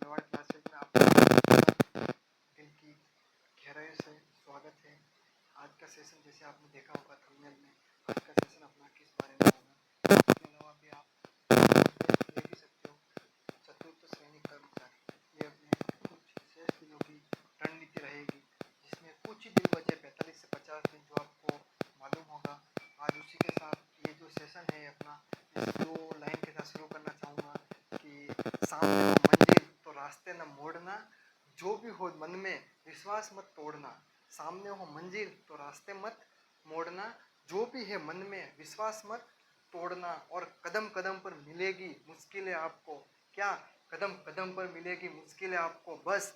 Mewar classes में आपका दिल की गहराई से स्वागत है। आज का सेशन जैसे आपने देखा होगा थंबनेल में, आज का सेशन अपना किस बारे में होगा। इसके अलावा भी आप ले भी सकते हो चतुर्थ श्रेणी कर्मचारी, ये अपने कुछ शेष दिनों की रणनीति रहेगी, जिसमें कुछ ही दिन बचे 45 से 50 दिन जो आपको मालूम होगा। आज उसी के साथ ये जो सेशन है अपना, इस दो लाइन के साथ शुरू करना चाहूँगा कि सामने हो मंजिल तो रास्ते न मोड़ना, जो भी हो मन में विश्वास मत तोड़ना। सामने हो मंजिल तो रास्ते मत मोड़ना, जो भी है मन में विश्वास मत तोड़ना। और कदम कदम पर मिलेगी मुश्किलें आपको, क्या कदम कदम पर मिलेगी मुश्किलें आपको, बस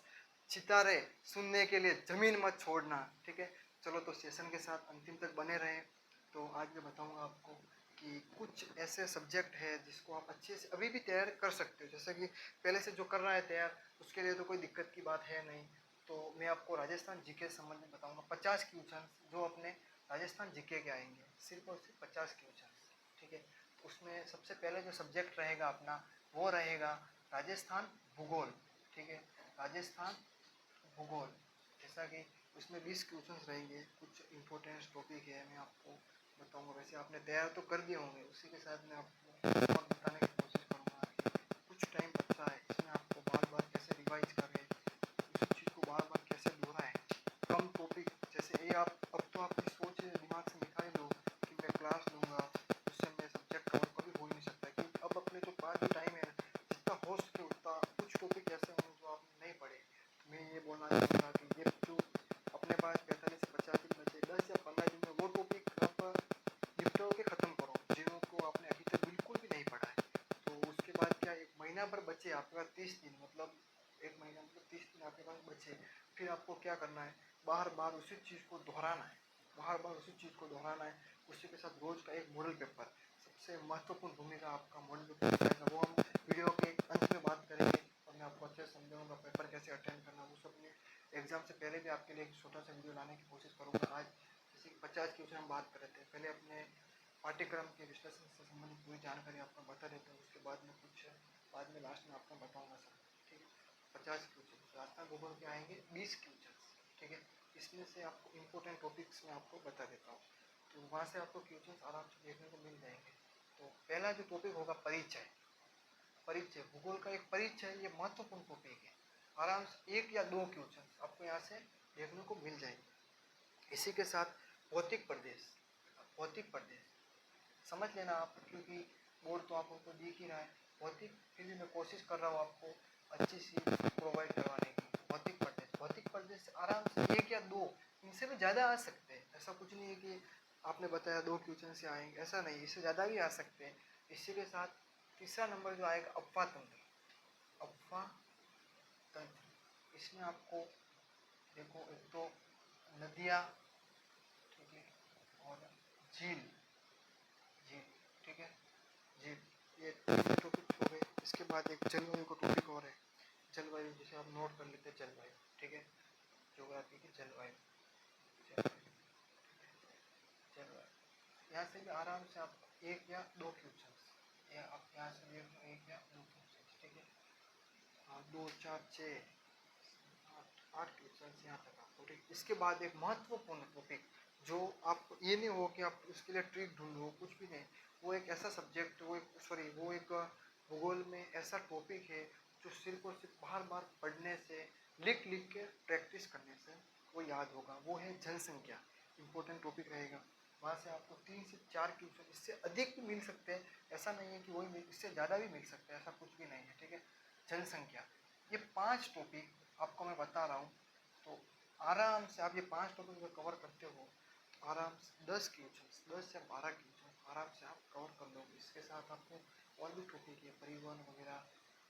सितारे सुनने के लिए जमीन मत छोड़ना। ठीक है, चलो तो सेशन के साथ अंतिम तक बने रहें। तो आज मैं बताऊंगा आपको कि कुछ ऐसे सब्जेक्ट है जिसको आप अच्छे से अभी भी तैयार कर सकते हो। जैसे कि पहले से जो कर रहा है तैयार, उसके लिए तो कोई दिक्कत की बात है नहीं। तो मैं आपको राजस्थान जीके के संबंध में बताऊंगा 50 क्वेश्चन जो अपने राजस्थान जीके के आएंगे, सिर्फ और सिर्फ 50 क्वेश्चन। ठीक है, तो उसमें सबसे पहले जो सब्जेक्ट रहेगा अपना वो रहेगा राजस्थान भूगोल। ठीक है, राजस्थान भूगोल, जैसा कि उसमें 20 क्वेश्चन रहेंगे। कुछ इंपॉर्टेंट टॉपिक है, मैं आपको बताऊंगा। वैसे आपने तैयार तो कर दिए होंगे, उसी के साथ मैं आपको और बताने की कोशिश करूंगा कि कुछ टाइम बचा है, इसमें आपको बार बार कैसे रिवाइज करें, उसी चीज़ को बार बार कैसे दोहराएं। कम टॉपिक, जैसे ये आप अब तो आपकी सोच दिमाग से निकाल लो कि मैं क्लास लूँगा, उससे मैं सब्जेक्ट कवर कभी हो ही नहीं सकता। कि अब अपने जो पास टाइम है, जितना हो सके उतना कुछ टॉपिक ऐसे होंगे जो आपने नहीं पढ़े। मैं ये बोलना चाहूँगा कि ये जो अपने पास 45 से 50 दिन बचे, 10 या 15 दिन में वो टॉपिक आप निपटो के ख़त्म करो जिनको आपने अभी तक बिल्कुल भी नहीं पढ़ा है। तो उसके बाद क्या, एक महीना भर बचे आपके पास, 30 दिन, मतलब एक महीना मतलब 30 दिन आपके पास बचे। फिर आपको क्या करना है, बार बार उसी चीज़ को दोहराना है, बार बार उसी चीज़ को दोहराना है। उसी के साथ रोज़ का एक मॉडल पेपर, सबसे महत्वपूर्ण भूमिका आपका मॉडल पेपर रहेगा, वो हम वीडियो के अंत में बात करेंगे। और मैं आपको अच्छे से समझाऊंगा पेपर कैसे अटेंड करना, वो सब मैं एग्जाम से पहले भी आपके लिए एक छोटा सा वीडियो लाने की कोशिश करूँगा। आज जैसे 50 क्वेश्चन हम बात कर रहे थे, पहले अपने पाठ्यक्रम के विश्लेषण से संबंधित पूरी जानकारी आपको बता देता हूँ, उसके बाद में कुछ बाद में लास्ट में आपको बताऊँगा सर। ठीक है, 50 क्वेश्चन राजस्थान भूगोल के आएंगे, 20 क्वेश्चन। ठीक है, इसमें से आपको इम्पोर्टेंट टॉपिक्स मैं आपको बता देता हूँ, तो वहाँ से आपको क्वेश्चन आराम से देखने को मिल जाएंगे। तो पहला जो टॉपिक होगा परिचय। परिचय भूगोल का एक परिचय, ये महत्वपूर्ण टॉपिक है। आराम से 1 या 2 क्वेश्चन आपको यहाँ से देखने को मिल जाएंगे। इसी के साथ भौतिक प्रदेश, भौतिक प्रदेश समझ लेना आप, क्योंकि बोर्ड तो आपको दिख ही रहा है। भौतिक फिर भी मैं कोशिश कर रहा हूँ आपको अच्छी सी प्रोवाइड करवाने की। भौतिक प्रदेश, भौतिक प्रदेश आराम से 1 या 2, इनसे भी ज़्यादा आ सकते हैं। ऐसा कुछ नहीं है कि आपने बताया 2 क्वेश्चन से आएंगे, ऐसा नहीं, इससे ज़्यादा भी आ सकते हैं। इसी के साथ तीसरा नंबर जो आएगा अफवाह तंत्र, अफवाह तंत्र। इसमें आपको देखो, एक तो नदियाँ, ठीक है, और झील, झील, ठीक है, झील, ये टॉपिक हो गए। इसके बाद एक जलवायु का टॉपिक और है, जलवायु, जिसे आप नोट कर लेते हैं जलवायु। ठीक है, ज्योग्राफी की जलवायु, जलवायु यहाँ से भी आराम से आप 1 या 2 क्वेश्चन, या आप यहाँ से देख लो 1 या 2 क्वेश्चन। ठीक है, हाँ, 2 4 6 8 क्वेश्चन यहाँ तक आपको। ठीक, इसके बाद एक महत्वपूर्ण टॉपिक, जो आपको ये नहीं हो कि आप उसके लिए ट्रिक ढूंढो, कुछ भी नहीं। वो एक ऐसा सब्जेक्ट, वो एक भूगोल में ऐसा टॉपिक है जो सिर्फ और सिर्फ बार बार पढ़ने से, लिख लिख के प्रैक्टिस करने से वो याद होगा। वो है जनसंख्या, इम्पोर्टेंट टॉपिक रहेगा। वहाँ से आपको 3 से 4 क्वेश्चन, इससे अधिक भी मिल सकते हैं, ऐसा नहीं है कि वही, इससे ज़्यादा भी मिल सकते हैं, ऐसा कुछ भी नहीं है। ठीक है, जनसंख्या, ये 5 टॉपिक आपको मैं बता रहा हूँ। तो आराम से आप ये 5 टॉपिक को कवर करते हो, आराम से 10 क्वेश्चन, 10 या 12 क्वेश्चन आराम से आप कवर कर लोगे। इसके साथ आपको और भी टॉपिक है, परिवहन वगैरह,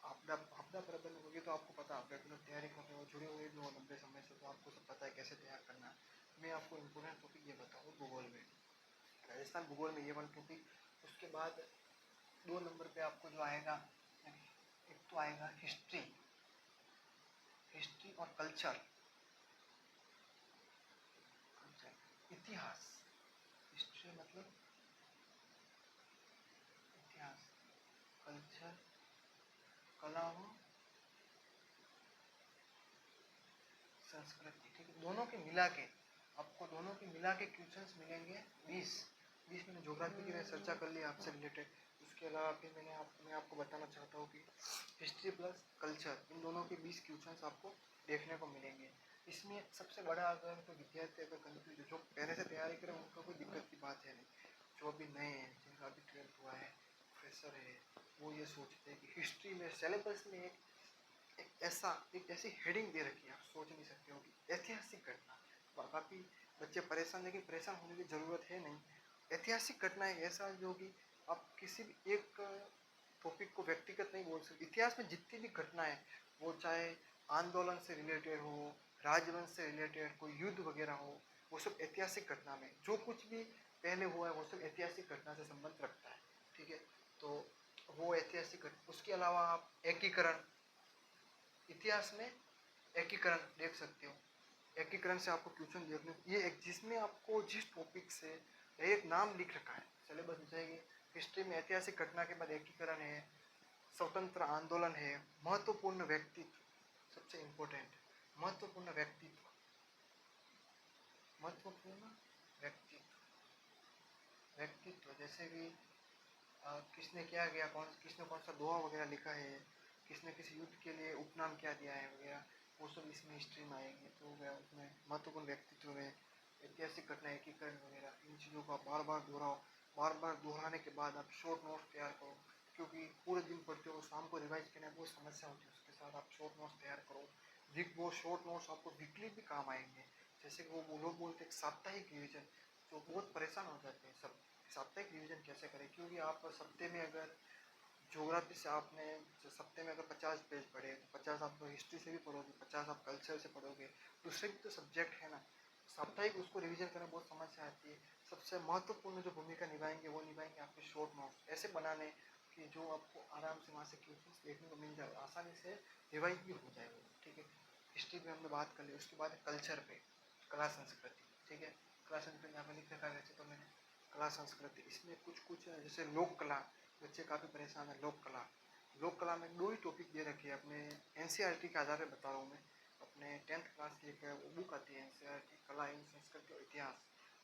आपदा आपदा प्रबंधन वगैरह, तो आपको पता, आप रेगुलर तैयारी कर रहे हो, जुड़े हुए भी हो लंबे समय से, तो आपको सब पता है कैसे तैयार करना है। मैं आपको इम्पोर्टेंट टॉपिक ये बताऊँ भूगोल में, राजस्थान भूगोल में ये वाला टॉपिक। उसके बाद 2 नंबर पे आपको जो आएगा, एक तो आएगा हिस्ट्री, हिस्ट्री और कल्चर, इतिहास। हिस्ट्री मतलब इतिहास, कल्चर कला व संस्कृति, ठीक है। दोनों के मिला के आपको दोनों के मिला के क्वेश्चंस मिलेंगे 20 मैंने ज्योग्राफी की चर्चा कर ली आपसे रिलेटेड। उसके अलावा फिर मैं आपको बताना चाहता हूँ कि हिस्ट्री प्लस कल्चर, इन दोनों के 20 क्वेश्चंस आपको देखने को मिलेंगे। इसमें सबसे बड़ा अगर तो विद्यार्थी अगर कंफ्यूज, जो पहले से तैयारी करें उनको कोई दिक्कत की बात है नहीं। जो अभी नए हैं, जिनका अभी 12th हुआ है, प्रोफेसर है, वो ये सोचते हैं कि हिस्ट्री में सिलेबस में एक ऐसी हेडिंग दे रखी है, आप सोच नहीं सकते हो कि ऐतिहासिक घटना। काफ़ी बच्चे परेशान, लेकिन परेशान होने की ज़रूरत है नहीं। ऐतिहासिक घटना एक ऐसा जो कि आप किसी भी एक टॉपिक को व्यक्तिगत नहीं बोल सकते। इतिहास में जितनी भी घटनाएं, वो चाहे आंदोलन से रिलेटेड हो, राजवंश से रिलेटेड, कोई युद्ध वगैरह हो, वो सब ऐतिहासिक घटना में जो कुछ भी पहले हुआ है वो सब ऐतिहासिक घटना से संबंध रखता है, ठीक है। तो वो ऐतिहासिक उसके अलावा आप एकीकरण, इतिहास में एकीकरण देख सकते हो। एकीकरण से आपको क्वेश्चन देखने, ये एक जिसमें आपको जिस टॉपिक से एक नाम लिख रखा है सिलेबस में जाएगी। हिस्ट्री में ऐतिहासिक घटना के बाद एकीकरण है, स्वतंत्र आंदोलन है, महत्वपूर्ण व्यक्तित्व, सबसे इम्पोर्टेंट महत्वपूर्ण व्यक्तित्व, महत्वपूर्ण व्यक्तित्व, व्यक्तित्व जैसे कि किसने क्या किया, किसने कौन सा दोहा वगैरह लिखा है, किसने किसी युद्ध के लिए उपनाम क्या दिया है वगैरह, वो सब इसमें हिस्ट्री में आएंगे। तो वह उसमें महत्वपूर्ण व्यक्तित्व में ऐतिहासिक घटना, एकीकरण वगैरह, इन चीज़ों को आप बार बार दोहराओ। बार बार दोहराने के बाद आप शॉर्ट नोट्स तैयार करो, क्योंकि पूरे दिन पढ़ते हो, शाम को रिवाइज करने में बहुत समस्या होती है। उसके साथ आप शॉर्ट नोट्स तैयार करो। वो शॉर्ट नोट्स आपको वीकली भी काम आएंगे। जैसे कि वो लोग बोलते हैं साप्ताहिक रिविजन, तो बहुत परेशान हो जाते हैं सब, साप्ताहिक रिविजन कैसे करें। क्योंकि आप सप्ते में अगर ज्योग्राफी से आपने सप्ते में अगर 50 पेज पढ़े, 50 आप हिस्ट्री से भी पढ़ोगे, 50 आप कल्चर से पढ़ोगे, दूसरे भी तो सब्जेक्ट है ना। साप्ताहिक उसको रिवीजन करने में बहुत समस्या आती है। सबसे महत्वपूर्ण जो भूमिका निभाएंगे वो निभाएंगे आपके शॉर्ट नोट्स, ऐसे बनाने कि जो आपको आराम से वहाँ से क्वेश्चन देखने को मिल जाए, आसानी से रिवाइज भी हो जाए वो, ठीक है। हिस्ट्री पे हमने बात कर ली। उसके बाद कल्चर पे, कला संस्कृति, ठीक है। कला संस्कृति यहाँ पे लिख रखा है, वैसे तो मैंने कला संस्कृति, इसमें कुछ जैसे लोक कला, बच्चे काफ़ी परेशान है। लोक कला, लोक कला में 2 ही टॉपिक दे रखे हैं अपने एनसीईआरटी के आधार पर बता रहा हूँ मैं। अपने 10th क्लास की एक वो बुक आती है एनसीईआरटी, कला एवं संस्कृति और इतिहास,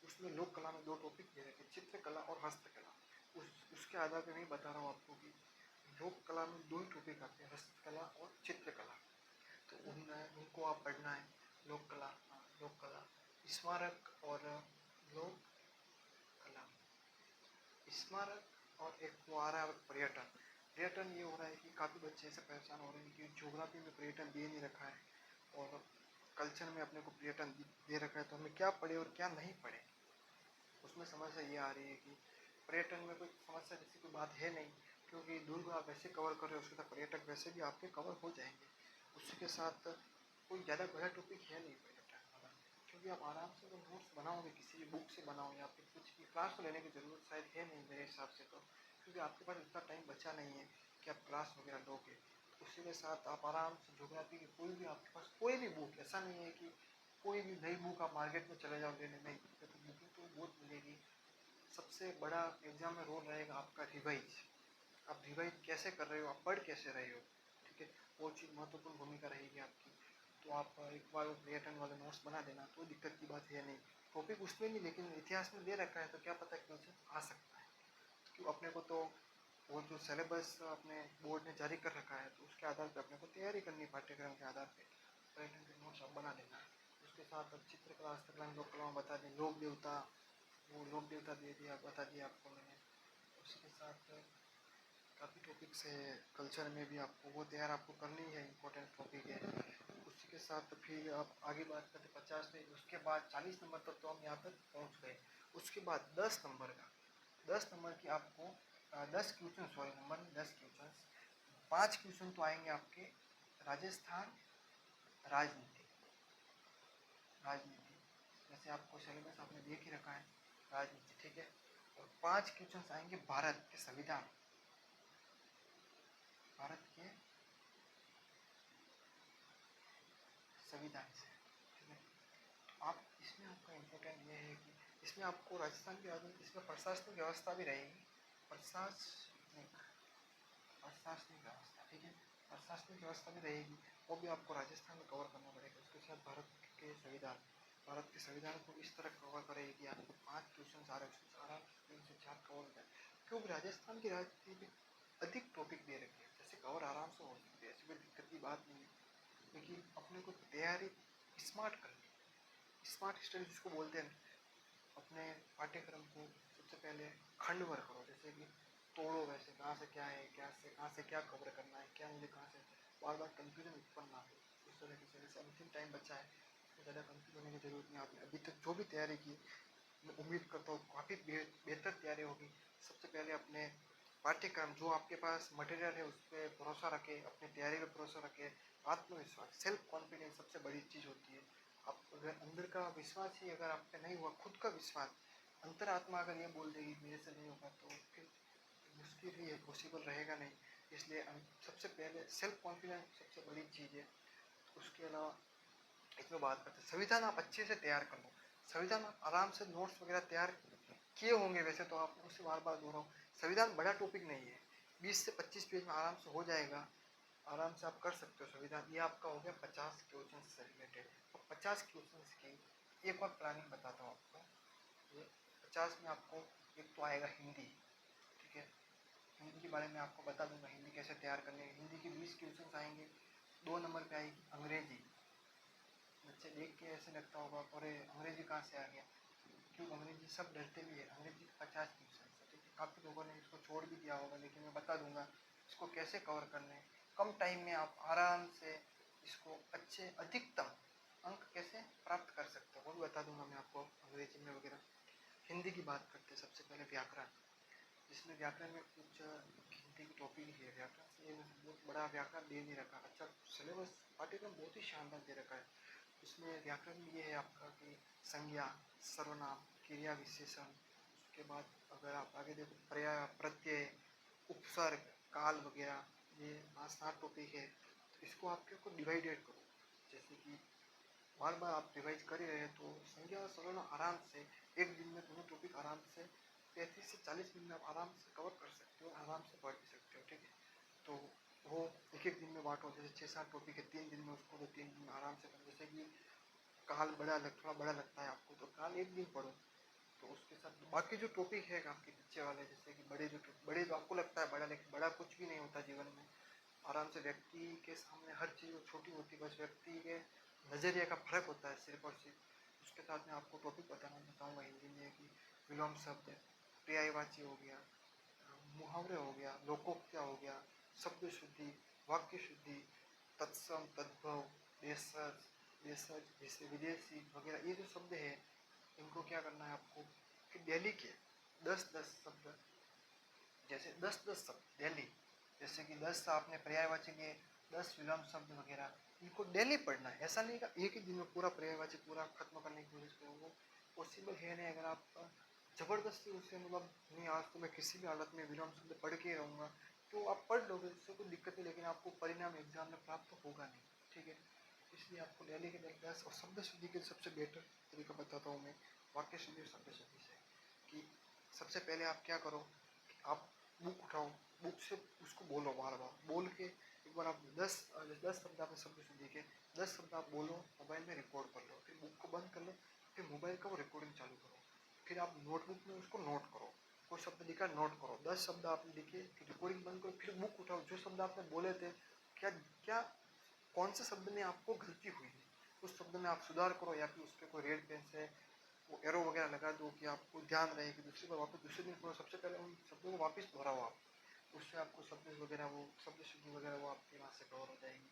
उसमें लोक कला में 2 टॉपिक दे रखे, चित्रकला और हस्तकला। उसके आधार पर मैं बता रहा हूँ आपको कि लोक कला में 2 ही टॉपिक आते हैं, हस्तकला और चित्रकला। तो उनको आप पढ़ना है। लोक कला, लोक कला, स्मारक और लोक कला, स्मारक और एक वो आ रहा है पर्यटन। पर्यटन ये हो रहा है कि काफ़ी बच्चे ऐसे परेशान हो रहे हैं कि ज्योग्राफी में पर्यटन दे नहीं रखा है और कल्चर में अपने को पर्यटन दे रखा है, तो हमें क्या पढ़े और क्या नहीं पढ़े। उसमें समस्या ये आ रही है कि पर्यटन में कोई समस्या जैसी कोई बात है नहीं, क्योंकि दुर्ग आप वैसे कवर कर रहे हो, उसके साथ पर्यटक वैसे भी आपके कवर हो जाएंगे। उसके साथ कोई ज़्यादा बड़ा टॉपिक है नहीं पर्यटन वाला, क्योंकि आप आराम से अगर नोट्स बनाओगे किसी भी बुक से बनाओ या फिर कुछ भी, क्लास को लेने की ज़रूरत शायद है नहीं मेरे हिसाब से, तो क्योंकि आपके पास इतना टाइम बचा नहीं है कि आप क्लास वगैरह लोगे। उसी के साथ आप आराम से ज्योग्राफी की कोई भी, आपके पास कोई भी बुक, ऐसा नहीं है कि कोई भी नई बुक आप मार्केट में चले जाओ लेने, नहीं, तो बुकिंग तो बहुत मिलेगी। सबसे बड़ा एग्जाम में रोल रहेगा आपका रिवाइज। आप रिवाइज कैसे कर रहे हो, आप पढ़ कैसे रहे हो, ठीक है, वो चीज़ महत्वपूर्ण भूमिका रहेगी आपकी। तो आप एक बार वो पर्यटन वाले नोट्स बना देना, तो दिक्कत की बात है नहीं। टॉपिक उसमें नहीं, लेकिन इतिहास में दे रखा है तो क्या पता क्वेश्चन आ सकता है। क्यों, अपने को तो वो जो सिलेबस अपने बोर्ड ने जारी कर रखा है, तो उसके आधार पर अपने को तैयारी करनी, पाठ्यक्रम के आधार पर पर्यटन के नोट्स आप बना देना। उसके साथ अब चित्रकला, हस्तकला, लोक कला बता दें, लोक देवता, वो लोक देवता दे दिया, बता दिया आपको मैंने। उसके साथ काफ़ी टॉपिक्स है। कल्चर में भी आपको वो तैयार आपको करनी है, इम्पोर्टेंट टॉपिक है। उसी के साथ फिर आप आगे बात करते 50 पे, उसके बाद 40 नंबर तक तो हम यहाँ पर पहुँच गए। उसके बाद 10 नंबर का, 10 नंबर की आपको 10 क्वेश्चन, सॉरी नंबर में 10 क्वेश्चन, 5 क्वेश्चन तो आएंगे आपके राजस्थान, राजनीति, राजनीति जैसे आपको सिलेबस आपने देख ही रखा है, राजनीति, ठीक है। और 5 क्वेश्चन आएंगे भारत के संविधान, भारत के संविधान से, ठीक है। आप इसमें आपका इम्पोर्टेंट ये है कि इसमें आपको राजस्थान की राजनीति, इसमें प्रशासनिक व्यवस्था भी रहेगी, प्रशासनिक, प्रशासनिक व्यवस्था, ठीक है। प्रशासनिक व्यवस्था भी रहेगी, वो भी आपको राजस्थान में कवर करना पड़ेगा। उसके साथ भारत के संविधान को इस तरह कवर करेगी कि आपको 5 क्वेश्चन आराम से 3 से 4 कवर हो जाए, क्योंकि राजस्थान की राजनीति में अधिक टॉपिक दे रखे हैं, जैसे कवर आराम से हो सकती है, ऐसी कोई दिक्कत की बात नहीं है। लेकिन अपने को तैयारी स्मार्ट करनी, स्मार्ट स्टडी जिसको बोलते हैं, अपने पाठ्यक्रम को सबसे पहले खंडवर करो, जैसे कि तोड़ो, वैसे कहाँ से क्या है, कहाँ से क्या कवर करना है, क्या मुझे कहाँ से बार बार कंफ्यूजन उत्पन्न ना हो। उस तरह की जैसे अंतिम टाइम बचा है तो ज़्यादा कंफ्यूज होने की जरूरत नहीं। आपने अभी तक जो भी तैयारी की, मैं उम्मीद करता हूँ काफ़ी बेहतर तैयारी होगी। सबसे पहले अपने पाठ्यक्रम, जो आपके पास मटेरियल है उस पर भरोसा रखें, अपनी तैयारी पर भरोसा रखें। आत्मविश्वास, सेल्फ कॉन्फिडेंस सबसे बड़ी चीज़ होती है। आप अगर अंदर का विश्वास ही अगर आप पे नहीं हुआ, खुद का विश्वास, अंतरात्मा अगर ये बोल देगी मेरे से नहीं होगा, तो फिर मुश्किल ही है, पॉसिबल रहेगा नहीं। इसलिए सबसे पहले सेल्फ कॉन्फिडेंस सबसे बड़ी चीज़ है। उसके अलावा इसमें बात करते हैं, संविधान आप अच्छे से तैयार कर लो। संविधान आप आराम से नोट्स वगैरह तैयार किए होंगे वैसे तो, आप उससे बार बार दोहराओ। संविधान बड़ा टॉपिक नहीं है, 20 से 25 पेज में आराम से हो जाएगा, आराम से आप कर सकते हो संविधान। ये आपका हो गया 50 क्वेश्चन से रिलेटेड। और 50 क्वेश्चन की एक और प्लानिंग बताता हूँ आपको। ये 50 में आपको एक तो आएगा हिंदी, ठीक है, हिंदी के बारे में आपको बता दूंगा हिंदी कैसे तैयार करने है। हिंदी के 20 क्वेश्चन आएंगे। 2 नंबर पे आएगी अंग्रेजी। बच्चे देख के ऐसे लगता होगा अरे अंग्रेजी कहाँ से आ गया, क्यों, अंग्रेजी सब डरते भी है। अंग्रेजी 50 क्वेश्चन, ठीक है, काफ़ी लोगों ने इसको छोड़ भी दिया होगा, लेकिन मैं बता दूंगा इसको कैसे कवर करना है। कम टाइम में आप आराम से इसको अच्छे अधिकतम अंक कैसे प्राप्त कर सकते हो, वो भी बता दूंगा मैं आपको अंग्रेजी में वगैरह। हिंदी की बात करते हैं, सबसे पहले व्याकरण, जिसमें व्याकरण में कुछ हिंदी की टॉपिक है। व्याकरण से बहुत बड़ा व्याकरण दे नहीं रखा, अच्छा सिलेबस पाठ्यक्रम बहुत ही शानदार दे रखा है। उसमें व्याकरण में ये है आपका कि संज्ञा, सर्वनाम, क्रिया विशेषण, उसके बाद अगर आप आगे देखो पर्याय, प्रत्यय, उपसर्ग, काल वगैरह, ये 5-7 टॉपिक है। तो इसको आप क्या को डिवाइडेड करो, जैसे कि बार बार आप रिवाइज कर ही रहे हैं, तो संज्ञा और सर्वनाम आराम से एक दिन में दोनों टॉपिक आराम से 35 से 40 मिनट में आप आराम से कवर कर सकते हो, आराम से पढ़ भी सकते हो, ठीक है। तो वो एक एक दिन में बांटो, जैसे 6-7 टॉपिक है 3 दिन में, उसको तो 3 दिन में आराम से करो। जैसे कि काल थोड़ा बड़ा लगता है आपको, तो काल एक दिन पढ़ो। तो उसके साथ बाकी जो टॉपिक है आपके पीछे वाले, जैसे कि बड़े जो आपको लगता है बड़ा, लेकिन बड़ा कुछ भी नहीं होता जीवन में। आराम से व्यक्ति के सामने हर चीज़ छोटी होती है, बस व्यक्ति के नज़रिए का फर्क होता है सिर्फ और सिर्फ। उसके साथ में आपको टॉपिक बताऊंगा हिंदी में कि विलोम शब्द, पर्यायवाची हो गया, मुहावरे हो गया, लोकोक्तियाँ हो गया, शब्द शुद्धि, वाक्य शुद्धि, तत्सम, तद्भव, देशज, जैसे विदेशी वगैरह, ये जो शब्द है इनको क्या करना है आपको कि डेली के 10-10 शब्द, जैसे 10-10 शब्द डेली, जैसे कि 10 आपने पर्यायवाची लिए, 10 विलोम शब्द वगैरह, इनको डेली पढ़ना है। ऐसा नहीं कि एक ही दिन में पूरा पर्यायवाची पूरा खत्म करने की कोशिश करो, वो पॉसिबल है नहीं। अगर आप जबरदस्ती उसे मतलब नहीं आज तो मैं किसी भी हालत में विलोम शब्द पढ़ के रहूँगा, तो आप पढ़ लोगे, उससे कोई दिक्कत नहीं, लेकिन आपको परिणाम एग्जाम में प्राप्त होगा नहीं, ठीक है। इसलिए आपको डेली के 10 और शब्द शुद्धि के सबसे बेटर तरीका बताता हूँ मैं, वाक्य शुद्धि और शब्द शुद्धि से। कि सबसे पहले आप क्या करो, आप बुक उठाओ, बुक से उसको बोलो, बार बार बोल के एक बार आप 10 शब्द आपने शब्द शुद्धि के 10 शब्द आप बोलो, मोबाइल में रिकॉर्ड कर लो, फिर बुक को बंद कर लो, फिर मोबाइल का वो रिकॉर्डिंग चालू करो, फिर आप नोटबुक में उसको नोट करो, कोई शब्द लिखा नोट करो, 10 शब्द आपने लिखे, फिर रिकॉर्डिंग बंद करो, फिर बुक उठाओ, जो शब्द आपने बोले थे, क्या क्या कौन से शब्द में आपको गलती हुई है, उस शब्द में आप सुधार करो, या फिर उस पर कोई रेड पेन से वो एरो वगैरह लगा दो कि आपको ध्यान रहे कि दूसरी बार वापस दूसरे दिन पढ़ो। सबसे पहले उन शब्दों को वापस दोहराओ आप, उससे आपको शब्द वगैरह वो शब्द शुद्धि वगैरह वो आपके वहाँ से कवर हो जाएगी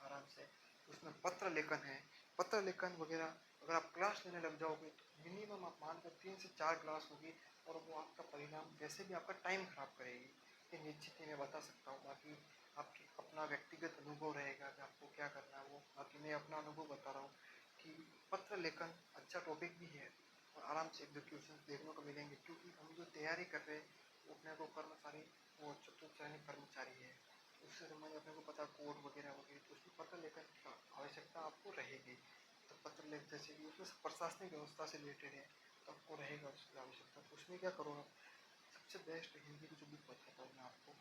आराम से। उसमें पत्र लेखन है, पत्र लेखन वगैरह अगर आप क्लास लेने लग जाओगे तो मिनिमम आप मानकर 3 से 4 क्लास होगी, और वो आपका परिणाम वैसे भी आपका टाइम खराब करेगी, ये निश्चित ही मैं बता सकता हूँ। बाकी आपकी अपना व्यक्तिगत अनुभव रहेगा कि आपको क्या करना है वो, बाकी मैं अपना अनुभव बता रहा हूँ कि पत्र लेखन अच्छा टॉपिक भी है, और आराम से एग्जीक्यूशन देखने को मिलेंगे, क्योंकि हम जो तैयारी कर रहे हैं वो अपने को कर्मचारी, वो चतुर्चयनित कर्मचारी है, उससे संबंधित अपने को पता कोड वगैरह वगैरह, तो उसमें पत्र लेखन की आवश्यकता आपको रहेगी। तो पत्र लेख जैसे कि उसमें प्रशासनिक व्यवस्था से रिलेटेड है, तो आपको रहेगा उसकी आवश्यकता। तो उसमें क्या करो आप, सबसे बेस्ट हिंदी की जो बुक बताता हूँ मैं आपको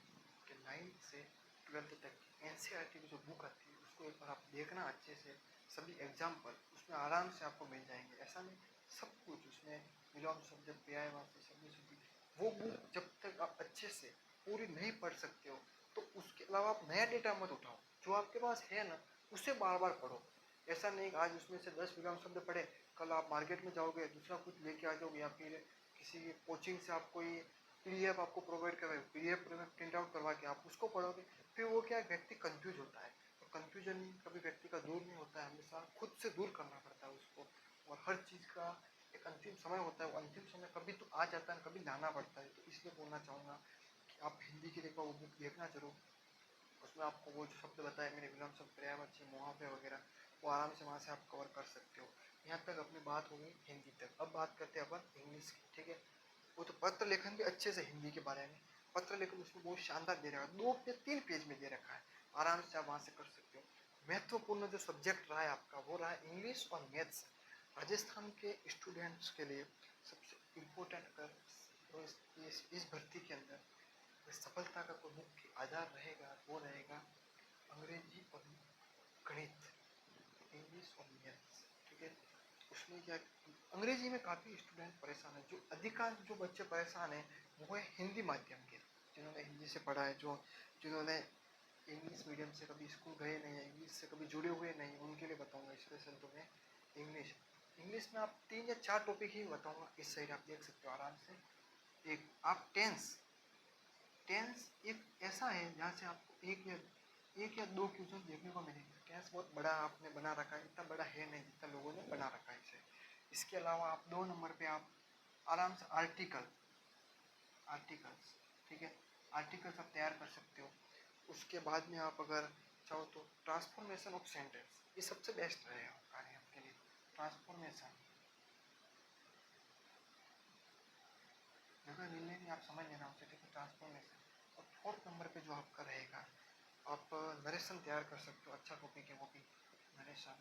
कि 9th से ट्वेल्थ तक की एनसीईआरटी की जो बुक आती है उसको एक बार आप देखना अच्छे से, सभी एग्जाम्पल उसमें आराम से आपको मिल जाएंगे। ऐसा नहीं, सब कुछ उसमें बिलोंग सब्जेक्ट पे आए वहाँ से सभी सभी वो बुक जब तक आप अच्छे से पूरी नहीं पढ़ सकते हो तो उसके अलावा आप नया डेटा मत उठाओ। जो आपके पास है ना उसे बार बार पढ़ो। ऐसा नहीं आज उसमें से 10 विलोंग शब्द पढ़े, कल आप मार्केट में जाओगे दूसरा कुछ लेके आ जाओगे, या फिर किसी कोचिंग से आप कोई पीडीएफ आपको प्रोवाइड करवाए, पीडीएफ प्रिंट आउट करवा के आप उसको पढ़ोगे, फिर वो क्या व्यक्ति कंफ्यूज होता है। और कंफ्यूजन कभी व्यक्ति का दूर नहीं होता है, हमेशा खुद से दूर करना पड़ता है उसको। और हर चीज़ का एक अंतिम समय होता है, वो अंतिम समय कभी तो आ जाता है, कभी लाना पड़ता है। तो इसलिए बोलना चाहूँगा कि आप हिंदी की देखो वो बुक देखना जरूर। उसमें आपको वो जो शब्द बताया मैंने विलोम शब्द, पर्यायवाची, मुहावरे वगैरह, वो आराम से वहाँ से आप कवर कर सकते हो। यहाँ तक अपनी बात हो गई हिंदी तक। अब बात करते हैं अपन इंग्लिश की, ठीक है। वो तो पत्र लेखन भी अच्छे से हिंदी के बारे में, पत्र लेखन उसमें बहुत शानदार दे रखा है, 2 या 3 पेज में दे रखा है, आराम से आप वहाँ से कर सकते हो। महत्वपूर्ण जो सब्जेक्ट रहा है आपका वो रहा है इंग्लिश और मैथ्स। राजस्थान के स्टूडेंट्स के लिए सबसे इम्पोर्टेंट अगर तो इस भर्ती के अंदर सफलता का कोई मुख्य आधार रहेगा वो रहेगा अंग्रेजी और गणित, इंग्लिश और मैथ्स, ठीक है। उसमें क्या, अंग्रेजी में काफ़ी स्टूडेंट परेशान है। जो अधिकांश जो बच्चे परेशान हैं वो है हिंदी माध्यम के, जिन्होंने हिंदी से पढ़ा है, जो जिन्होंने इंग्लिश मीडियम से कभी स्कूल गए नहीं है, इंग्लिश से कभी जुड़े हुए नहीं, उनके लिए बताऊंगा स्पेशल तो मैं इंग्लिश। इंग्लिश में आप 3 या 4 टॉपिक ही बताऊंगा, इस साइड आप देख सकते हो आराम से। एक आप टेंस, टेंस एक ऐसा है जहाँ से आपको एक या दो क्वेश्चन देखने को मिलेंगे। टेंस बहुत बड़ा आपने बना रखा है, इतना बड़ा है नहीं जितना लोगों ने बना रखा है इसे। इसके अलावा आप 2 नंबर पे आप आराम से आर्टिकल्स, ठीक है, आर्टिकल्स आप तैयार कर सकते हो। उसके बाद में आप अगर चाहो तो ट्रांसफॉर्मेशन ऑफ सेंटेंस, ये सबसे बेस्ट रहेगा कार्य आपके लिए। ट्रांसफॉर्मेशन जगह मिलने में आप समझ लेना उसे, ठीक है, ट्रांसफॉर्मेशन। और 4th नंबर पे जो आपका रहेगा, आप नरेशन तैयार कर सकते हो, अच्छा टॉपिक है वो भी, नरेशन,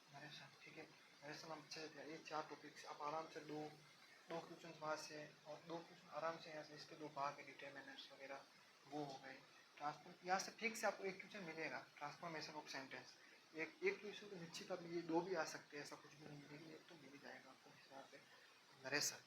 नरेशन, ठीक है। नरेशन हम अच्छे से, ये 4 टॉपिक्स आप आराम से दो दो क्वेश्चन वहाँ से और 2 क्वेश्चन आराम से यहाँ से इसके 2 भाग है, डिटर्मिनेंट्स वगैरह वो हो गए। ट्रांसफॉर्म यहाँ से फिक्स से आपको एक क्वेश्चन मिलेगा, ट्रांसफॉर्मेशन ऑफ सेंटेंस। एक क्वेश्चन तो निश्चित आप ये 2 भी आ सकते हैं, ऐसा कुछ भी नहीं, लेकिन एक तो मिल ही जाएगा आपको इस यहाँ पे। नरेशन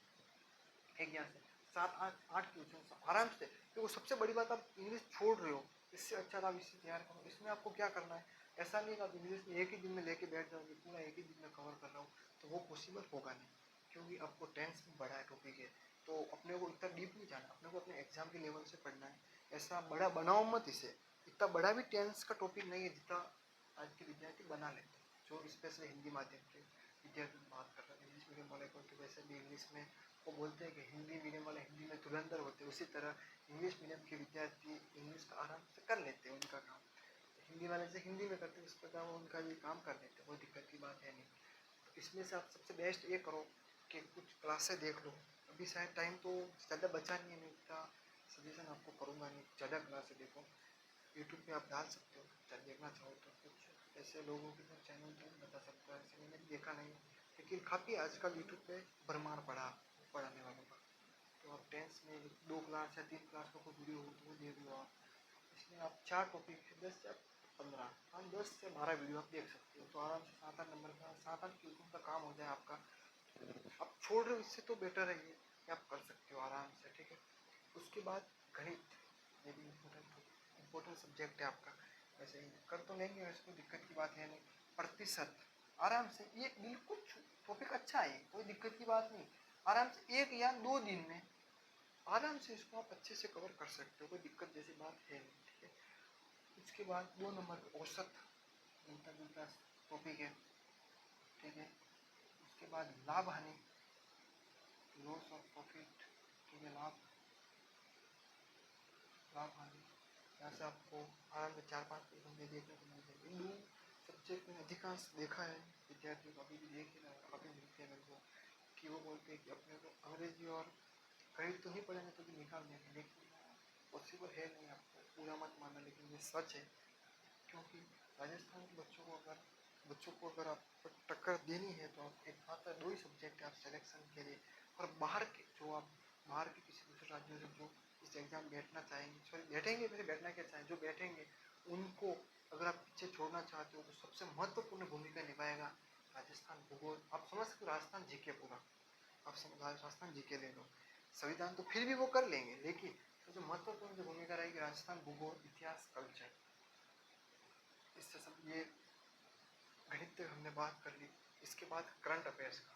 एक यहाँ से 7 8 क्वेश्चन आराम से। देखो सबसे बड़ी बात, आप इंग्लिश छोड़ रहे हो, इससे अच्छा आप इससे तैयार करो। इसमें आपको क्या करना है, ऐसा नहीं कि आप इंग्लिश में एक ही दिन में लेके बैठ जाओगे, पूरा एक ही दिन में कवर कर रहा हूँ, तो वो पॉसिबल होगा नहीं। क्योंकि आपको टेंस में बड़ा है टॉपिक है, तो अपने को इतना डीप नहीं जाना, अपने को अपने एग्जाम के लेवल से पढ़ना है। ऐसा बड़ा बनाओ मत इसे, इतना बड़ा भी टेंस का टॉपिक नहीं है जितना आज के विद्यार्थी बना लेते हैं, जो स्पेशली हिंदी माध्यम के विद्यार्थी की बात कर रहे हैं। इंग्लिश मीडियम वाले को तो वैसे भी इंग्लिश में वो बोलते हैं कि हिंदी मीडियम वाले हिंदी में धुरंधर होते हैं, उसी तरह इंग्लिश मीडियम के विद्यार्थी इंग्लिश का आराम से कर लेते हैं उनका काम, हिंदी वाले से हिंदी में करते हैं, उस प्रकार वो उनका ये काम कर लेते हैं, कोई दिक्कत की बात है नहीं। तो इसमें से आप सबसे बेस्ट ये करो कि कुछ क्लासें देख लो। अभी शायद टाइम तो ज़्यादा बचा नहीं है, मैं इतना सजेशन आपको करूँगा नहीं, ज़्यादा क्लासें देखो। यूट्यूब पे आप डाल सकते हो, चाहे देखना चाहो तो। कुछ ऐसे लोगों के जो चैनल तो बता सकता है, ऐसे मैंने भी देखा नहीं, लेकिन काफ़ी आजकल यूट्यूब पे भरमार पड़ा पढ़ाने वालों का। तो आप टेंस में 2 क्लास या 3 क्लास का कोई वीडियो हो तो वो देख लो आप। इसमें आप 4 टॉपिक 10 या 15, हाँ 10 से 12 वीडियो आप देख सकते हो, तो आराम से 7 8 नंबर का 7 8 क्वेश्चन का काम हो जाए आपका। आप छोड़ रहे हो इससे तो बेटर है ये कि आप कर सकते हो आराम से, ठीक है। उसके बाद गणित, ये भी इम्पोर्टेंट सब्जेक्ट है आपका। वैसे ही कर तो लेंगे, इसको दिक्कत की बात है नहीं। प्रतिशत आराम से, ये बिल्कुल टॉपिक अच्छा है, कोई दिक्कत की बात नहीं। आराम से 1 या 2 दिन में आराम से इसको आप अच्छे से कवर कर सकते हो, कोई दिक्कत जैसी बात है नहीं, ठीक है। उसके बाद 2 नंबर पे औसत, मिलता जुलता टॉपिक है, ठीक है। उसके बाद लाभ हानि, लॉस ऑफ प्रॉफिट, ठीक है, लाभ हानि, यहाँ से आपको आराम से 4 5 क्वेश्चन देखने को मिल जाएगी। इन 2 सब्जेक्ट में अधिकांश देखा है विद्यार्थियों को, अभी भी देख ही रहा है, काफ़ी मिलते हैं मेरे को कि वो बोलते हैं कि अपने को अंग्रेजी और गणित तो नहीं पढ़ेंगे तो भी निकाल देंगे, लेकिन पॉसिबल है नहीं, आपको पूरा मत मानना, लेकिन ये सच है। क्योंकि राजस्थान के बच्चों को अगर आप टक्कर देनी है तो आप एक मात्र 2 ही सब्जेक्ट है आप सिलेक्शन के लिए। और बाहर के जो आप बाहर के किसी दूसरे राज्यों से जो इस एग्ज़ाम बैठना चाहेंगे, सॉरी बैठेंगे, वैसे बैठना क्या चाहें, जो बैठेंगे उनको अगर आप पीछे छोड़ना चाहते हो तो सबसे महत्वपूर्ण भूमिका निभाएगा राजस्थान भूगोल। आप समझ सकते हो, राजस्थान जीके पूरा, आप राजस्थान जीके ले लो। संविधान तो फिर भी वो कर लेंगे, लेकिन सबसे महत्वपूर्ण जो भूमिका रहेगी राजस्थान भूगोल, इतिहास, कल्चर, इससे सब ये गणित हमने बात कर ली। इसके बाद करंट अफेयर्स का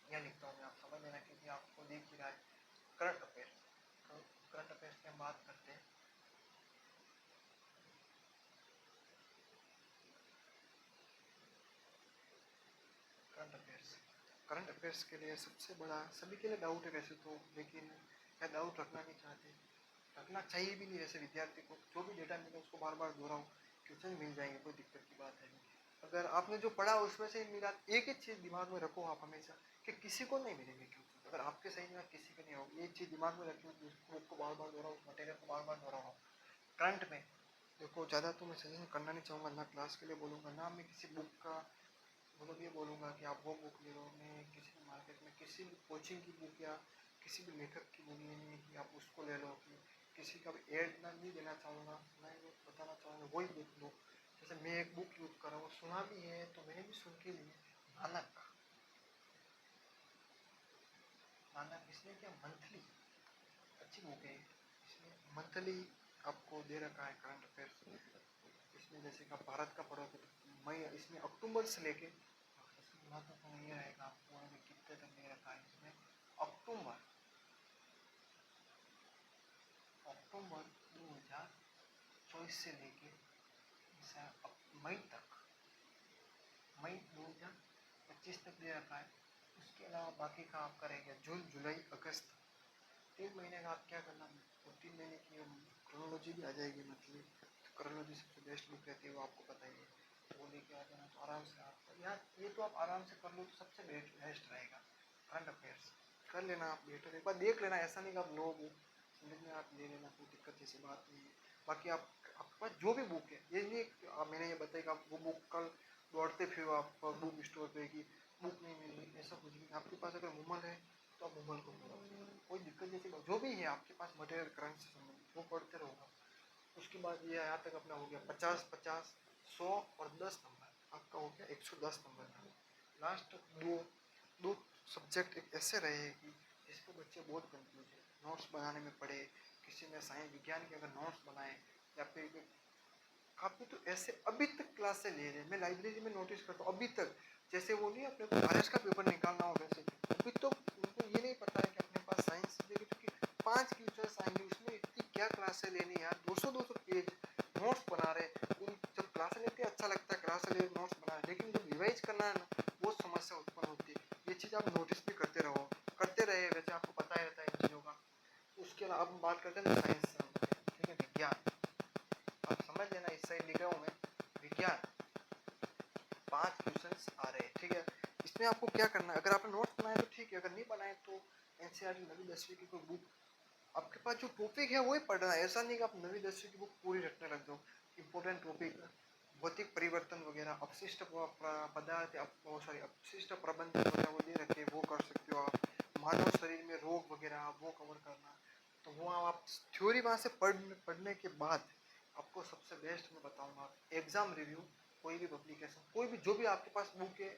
यह लिखता हूँ मैं, आप समझ लेना क्योंकि आपको देख ही रहा है करंट अफेयर। तो करंट अफेयर्स की हम बात करते हैं। करंट अफेयर्स के लिए सबसे बड़ा, सभी के लिए डाउट है वैसे तो, लेकिन मैं डाउट रखना नहीं चाहते, रखना चाहिए भी नहीं। वैसे विद्यार्थी को जो भी डेटा मिले उसको बार बार दोहराओ, क्वेश्चन मिल जाएंगे, कोई दिक्कत की बात है नहीं। अगर आपने जो पढ़ा उसमें से मिला, एक ही चीज़ दिमाग में रखो आप हमेशा कि किसी को नहीं मिलेंगे क्वेश्चन, अगर आपके सही में किसी के नहीं होगी, एक चीज़ दिमाग में रखिए, बुक को बार बार दोहराओ, उस मटेरियल को बार बार दोहराओ। करंट में देखो, ज़्यादा तो मैं सजेशन करना नहीं चाहूँगा, ना क्लास के लिए बोलूँगा, ना मैं किसी बुक का मतलब ये बोलूँगा कि आप वो बुक ले लो। मैं किसी भी मार्केट में किसी भी कोचिंग की बुक या किसी भी लेखक की बुक ये नहीं है कि आप उसको ले लो, कि किसी का भी एड ना नहीं देना चाहूँगा, मैं वो बताना चाहूँगा वही बुक लो। जैसे मैं एक बुक यूज़ कर रहा हूँ, सुना भी है तो मैंने भी सुन के ली, मानक, मानक इसमें क्या, मंथली अच्छी बुक है, इसमें मंथली आपको दे रखा है करंट अफेयर्स। इसमें जैसे कि आप भारत का पढ़ोगे तो मई, इसमें अक्टूबर से लेके, इसमें महत्वपूर्ण ये रहेगा आपको अभी कितने तक दे रखा है इसमें, अक्टूबर अक्टूबर 2024 से लेके मई तक, मई 2025 तक दे रखा है। उसके अलावा बाकी का आपका रहेगा जून, जुलाई, अगस्त, 3 महीने का आप क्या करना, वो 3 महीने की क्रोनोलॉजी भी आ जाएगी, मतलब क्रोनोलॉजी सबसे बेस्ट बुक रहती है, वो आपको पता ही है, वो लेके आ जाना तो आराम से आप यार, ये तो आप आराम से कर लो तो सबसे बेस्ट रहेगा। करंट अफेयर्स कर लेना आप, बेटर एक बार देख लेना, ऐसा नहीं कि आप लो बुक समझ में, आप ले लेना, कोई दिक्कत जैसी बात नहीं है। बाकी आप आपके पास जो भी बुक है, ये नहीं मैंने ये बताया कि आप वो बुक कल दौड़ते फिर आप बुक स्टोर पे कि बुक नहीं मिल रही, ऐसा कुछ नहीं। आपके पास अगर मोबाइल है तो आप मोबाइल को पढ़ो, कोई दिक्कत जैसी बात जो भी है आपके पास मटेरियल करंट से संबंधित वो पढ़ते रहोगा। उसके बाद ये यहाँ तक अपना हो गया 50-50, 100 और 10 नंबर, आपका हो गया 110 नंबर का। लास्ट दो दो सब्जेक्ट एक ऐसे रहे कि जिसको बच्चे बहुत कंफ्यूज है, नोट्स बनाने में पढ़े, किसी ने साइंस विज्ञान के अगर नोट्स बनाए, या फिर काफ़ी तो ऐसे अभी तक क्लास से ले रहे हैं, मैं लाइब्रेरी में नोटिस करता हूँ अभी तक, जैसे वो नहीं अपने को बारिश का पेपर निकालना हो वैसे अभी तो उनको ये नहीं पता है कि अपने पास साइंस क्योंकि 5 टीचर्स आएंगे, उसमें इतनी क्या क्लासें लेनी यार, 200-200 पेज नोट्स बना रहे। उन जब क्लासें लेते हैं अच्छा लगता है, क्लास ले नोट्स बना रहे, लेकिन जब रिवाइज करना है ना बहुत समस्या उत्पन्न होती है। ये चीज़ आप नोटिस भी करते रहो, करते रहे, वैसे आपको पता ही रहता है इन चीज़ों का। उसके अलावा अब हम बात करते हैं साइंस से, ठीक है, विज्ञान, आप समझ लेना इस साइड लिखा हूँ मैं, विज्ञान 5 क्वेश्चंस आ रहे हैं, ठीक है। इसमें आपको क्या करना है, अगर आपने नोट्स बनाए तो ठीक है, अगर नहीं बनाए तो एनसीईआरटी 9वीं 10वीं की कोई बुक, आपके पास जो टॉपिक है वही पढ़ना है, ऐसा नहीं कि आप 9वीं 10वीं की बुक पूरी रटने लग जाओ। इंपॉर्टेंट टॉपिक भौतिक परिवर्तन वगैरह, अपशिष्ट पदार्थ, सॉरी अपशिष्ट प्रबंधन वगैरह वो दे रखे, वो कर सकते हो आप। मानव शरीर में रोग वगैरह वो कवर करना, तो वो आप थ्योरी वहाँ से पढ़ने के बाद आपको सबसे बेस्ट मैं बताऊंगा एग्जाम रिव्यू, कोई भी पब्लिकेशन, कोई भी जो भी आपके पास बुक है,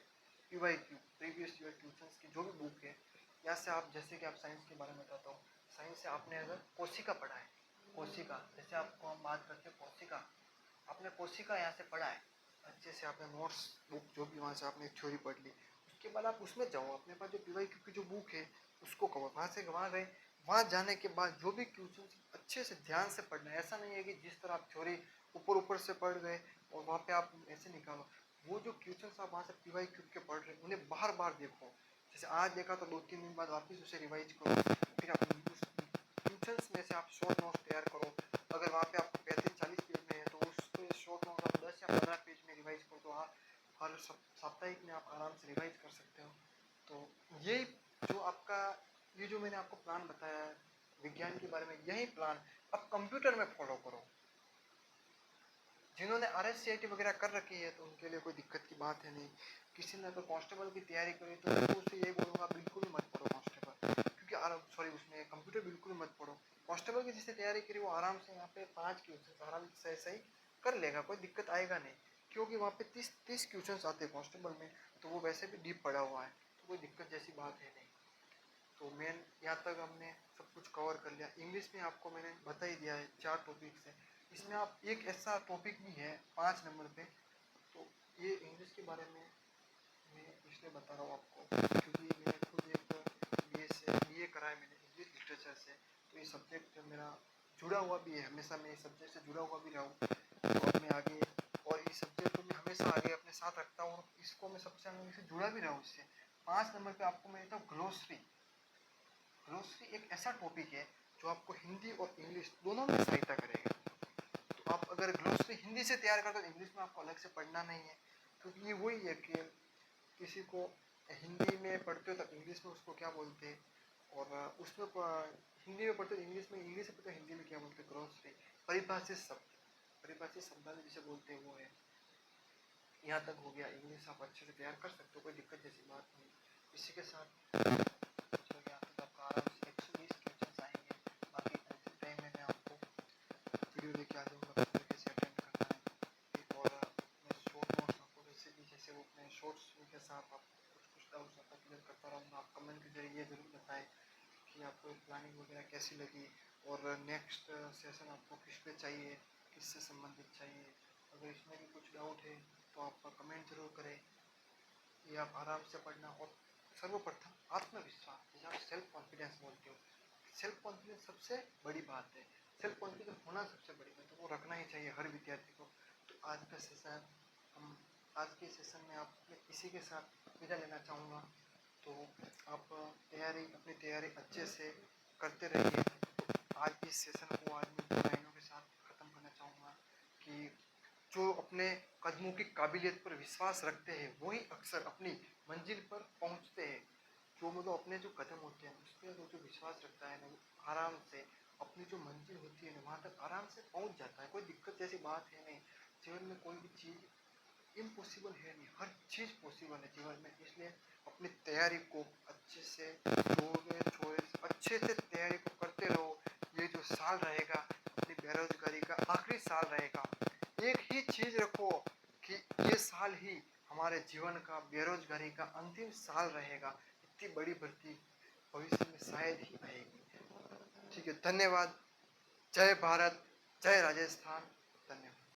पीवाईक्यू प्रीवियस ईयर क्वेश्चंस की जो भी बुक है, यहाँ से आप, जैसे कि आप साइंस के बारे में बताता हूँ, साइंस से आपने अगर कोशिका पढ़ा है, कोशिका जैसे आपको हम बात करते हैं कोशिका, आपने कोशिका यहाँ से पढ़ा है अच्छे से, आपने नोट्स बुक जो भी वहाँ से आपने थ्योरी पढ़ ली, उसके बाद आप उसमें जाओ, अपने पास जो पीवाईक्यू की जो बुक है उसको कवर, वहाँ से वहाँ गए, वहाँ जाने के बाद जो भी क्वेश्चन अच्छे से ध्यान से पढ़ना है। ऐसा नहीं है कि जिस तरह आप थ्योरी ऊपर ऊपर से पढ़ गए और वहाँ पे आप ऐसे निकालो, वो जो क्वेश्चन आप वहाँ से पीवाईक्यू के पढ़ रहे हैं उन्हें बार बार देखो, जैसे आज देखा तो 2-3 दिन बाद वापस उसे रिवाइज करो, फिर आप उस क्वेश्चंस में से आप शॉर्ट नोट्स तैयार करो। अगर वहाँ पे आपको 35-40 पेज में है तो उस शॉर्ट नोट आप 10 या 15 पेज में रिवाइज करो, तो आप हर साप्ताहिक में आप आराम से रिवाइज कर सकते हो। तो यही जो आपका, ये जो मैंने आपको प्लान बताया है विज्ञान के बारे में, यही प्लान आप कंप्यूटर में फॉलो करो। जिन्होंने RSCIT वगैरह कर रखी है तो उनके लिए कोई दिक्कत की बात है नहीं। किसी ने अगर कांस्टेबल की तैयारी करी तो मैं उससे यही बोलूँगा बिल्कुल ही मत पढ़ो कांस्टेबल, क्योंकि सॉरी उसमें कंप्यूटर बिल्कुल मत पढ़ो, कांस्टेबल की जिसने तैयारी करी वो आराम से यहाँ पे 5 क्वेश्चन आराम से सही कर लेगा, कोई दिक्कत आएगा नहीं, क्योंकि वहाँ पे 30 क्वेश्चन आते हैं कांस्टेबल में, तो वो वैसे भी डीप पड़ा हुआ है, तो कोई दिक्कत जैसी बात है नहीं। तो मेन यहाँ तक हमने सब कुछ कवर कर लिया। इंग्लिश में आपको मैंने बता ही दिया है 4 टॉपिक्स है, इसमें आप एक ऐसा टॉपिक भी है 5 नंबर पे, तो ये इंग्लिश के बारे में मैं इसलिए बता रहा हूँ आपको क्योंकि मैंने खुद एक BA करा है मैंने इंग्लिश लिटरेचर से, तो ये सब्जेक्ट मेरा जुड़ा हुआ भी है, हमेशा मैं इस सब्जेक्ट से जुड़ा हुआ भी रहा हूँ, तो अब मैं आगे और इस सब्जेक्ट को मैं हमेशा आगे अपने साथ रखता हूँ, और इसको मैं सबसे आगे से जुड़ा भी रहा हूँ इससे। 5 नंबर पे आपको मैं देता हूँ ग्लोसरी। ग्लोसरी एक ऐसा टॉपिक है जो आपको हिंदी और इंग्लिश दोनों में सहायता करेगा। तो आप अगर ग्लोसरी हिंदी से तैयार करते हो तो इंग्लिश में आपको अलग से पढ़ना नहीं है, क्योंकि ये वही है कि किसी को हिंदी में पढ़ते हो तो इंग्लिश में उसको क्या बोलते हैं, और उसमें हिंदी में पढ़ते हो इंग्लिश में, इंग्लिश में पढ़ते हो हिंदी में क्या बोलते हैं, ग्लोसरी परिभाषित शब्द, परिभाषित शब्दावली जिसे बोलते हैं वो है। यहाँ तक हो गया, इंग्लिश आप अच्छे से तैयार कर सकते हो, कोई दिक्कत जैसी बात नहीं। इसी के साथ कुछ हो गया तो आपका आराम से 120 क्वेश्चन आएंगे। बाकी नेक्स्ट टाइम में मैं आपको वीडियो लेके आ जाऊँगा पेपर कैसे अटेंड करना है, एक और मैं शॉर्ट नोट्स आपको वैसे भी जैसे वो अपने शॉर्ट्स के साथ आपको कुछ कुछ डाउट्स आपका क्लियर करता रहूँगा। आप कमेंट के जरिए ज़रूर बताएं कि आपको प्लानिंग वगैरह कैसी लगी, और नेक्स्ट सेशन आपको किस पे चाहिए, किससे संबंधित चाहिए। अगर इसमें भी कुछ डाउट है तो आप कमेंट जरूर करें। ये आप आराम से पढ़ना, और सर्वप्रथम आत्मविश्वास, जैसे आप सेल्फ कॉन्फिडेंस बोलते हो, सेल्फ कॉन्फिडेंस सबसे बड़ी बात है, सेल्फ कॉन्फिडेंस होना सबसे बड़ी बात है, वो रखना ही चाहिए हर विद्यार्थी को। तो आज का सेशन हम आज के सेशन में आप इसी के साथ विदा लेना चाहूँगा। तो आप अपनी तैयारी अच्छे से करते रहिए। तो आज इस सेशन को आज मैं 2 लाइनों के साथ ख़त्म करना चाहूँगा कि जो अपने कदमों की काबिलियत पर विश्वास रखते हैं वही अक्सर अपनी मंजिल पर पहुंचते हैं। जो मतलब अपने जो कदम होते हैं उस पर जो विश्वास रखता है ना, वो आराम से अपनी जो मंजिल होती है ना वहाँ तक आराम से पहुंच जाता है, कोई दिक्कत जैसी बात है नहीं। जीवन में कोई भी चीज़ इम्पॉसिबल है नहीं, हर चीज़ पॉसिबल है जीवन में। इसलिए अपनी तैयारी को अच्छे से जोड़े छोड़े अच्छे से तैयारी को करते रहो। ये जो साल रहेगा अपनी बेरोजगारी का आखिरी साल रहेगा, एक ही चीज रखो कि ये साल ही हमारे जीवन का बेरोजगारी का अंतिम साल रहेगा। इतनी बड़ी भर्ती भविष्य में शायद ही आएगी। ठीक है, धन्यवाद। जय भारत, जय राजस्थान। धन्यवाद।